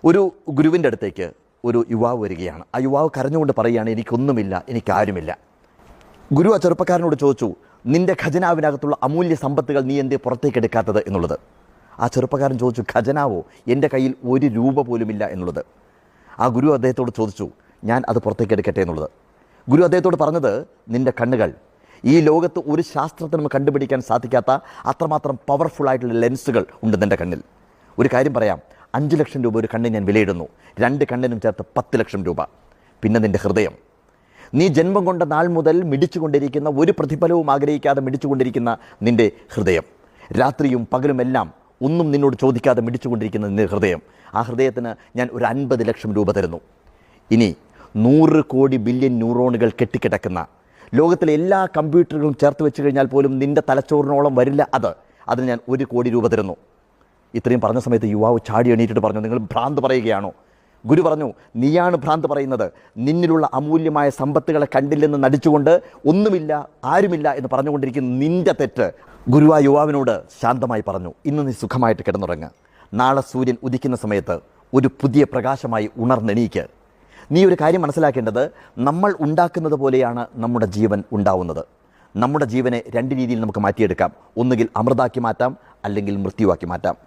ഒരു ഗുരുവിൻ്റെ അടുത്തേക്ക് ഒരു യുവാവ് വരികയാണ്. ആ യുവാവ് കരഞ്ഞുകൊണ്ട് പറയുകയാണ്, എനിക്കൊന്നുമില്ല, എനിക്കാരുമില്ല. ഗുരു ആ ചെറുപ്പക്കാരനോട് ചോദിച്ചു, നിൻ്റെ ഖജനാവിനകത്തുള്ള അമൂല്യ സമ്പത്തുകൾ നീ എന്തേ പുറത്തേക്ക് എടുക്കാത്തത് എന്നുള്ളത്. ആ ചെറുപ്പക്കാരൻ ചോദിച്ചു, ഖജനാവോ? എൻ്റെ കയ്യിൽ 1 രൂപ പോലുമില്ല എന്നുള്ളത്. ആ ഗുരു അദ്ദേഹത്തോട് ചോദിച്ചു, ഞാൻ അത് പുറത്തേക്ക് എടുക്കട്ടെ എന്നുള്ളത്. ഗുരു അദ്ദേഹത്തോട് പറഞ്ഞത്, നിൻ്റെ കണ്ണുകൾ ഈ ലോകത്ത് ഒരു ശാസ്ത്രത്തിനും കണ്ടുപിടിക്കാൻ സാധിക്കാത്ത അത്രമാത്രം പവർഫുള്ളായിട്ടുള്ള ലെൻസുകൾ ഉണ്ട് നിൻ്റെ കണ്ണിൽ. ഒരു കാര്യം പറയാം, 5 ലക്ഷം രൂപ ഒരു കണ്ണിന് ഞാൻ വിലയിടുന്നു, 2 കണ്ണിനും ചേർത്ത് 10 ലക്ഷം രൂപ. പിന്നെ നിൻ്റെ ഹൃദയം, നീ ജന്മം കൊണ്ട നാൾ മുതൽ മിടിച്ചുകൊണ്ടിരിക്കുന്ന, ഒരു പ്രതിഫലവും ആഗ്രഹിക്കാതെ മിടിച്ചുകൊണ്ടിരിക്കുന്ന നിൻ്റെ ഹൃദയം, രാത്രിയും പകലുമെല്ലാം ഒന്നും നിന്നോട് ചോദിക്കാതെ മിടിച്ചുകൊണ്ടിരിക്കുന്ന നിൻ്റെ ഹൃദയം, ആ ഹൃദയത്തിന് ഞാൻ ഒരു 50 ലക്ഷം രൂപ തരുന്നു. ഇനി 100 കോടി ബില്യൺ ന്യൂറോണുകൾ കെട്ടിക്കിടക്കുന്ന ലോകത്തിലെ എല്ലാ കമ്പ്യൂട്ടറുകളും ചേർത്ത് വെച്ച് കഴിഞ്ഞാൽ പോലും നിൻ്റെ തലച്ചോറിനോളം വരില്ല അതിന് ഞാൻ 1 കോടി രൂപ തരുന്നു. ഇത്രയും പറഞ്ഞ സമയത്ത് യുവാവ് ചാടി എണീറ്റിട്ട് പറഞ്ഞു, നിങ്ങൾ ഭ്രാന്ത് പറയുകയാണോ? ഗുരു പറഞ്ഞു, നീയാണ് ഭ്രാന്ത് പറയുന്നത്. നിന്നിലുള്ള അമൂല്യമായ സമ്പത്തുകളെ കണ്ടില്ലെന്ന് നടിച്ചുകൊണ്ട് ഒന്നുമില്ല, ആരുമില്ല എന്ന് പറഞ്ഞുകൊണ്ടിരിക്കുന്ന നിൻ്റെ തെറ്റ്. ഗുരു ആ യുവാവിനോട് ശാന്തമായി പറഞ്ഞു, ഇന്ന് നീ സുഖമായിട്ട് കിടന്നുറങ്ങ്. നാളെ സൂര്യൻ ഉദിക്കുന്ന സമയത്ത് ഒരു പുതിയ പ്രകാശമായി ഉണർന്നെണീക്ക്. നീ ഒരു കാര്യം മനസ്സിലാക്കേണ്ടത്, നമ്മൾ ഉണ്ടാക്കുന്നത് പോലെയാണ് നമ്മുടെ ജീവൻ ഉണ്ടാവുന്നത്. നമ്മുടെ ജീവനെ 2 രീതിയിൽ നമുക്ക് മാറ്റിയെടുക്കാം. ഒന്നുകിൽ അമൃതാക്കി മാറ്റാം, അല്ലെങ്കിൽ മൃത്യുവാക്കി മാറ്റാം.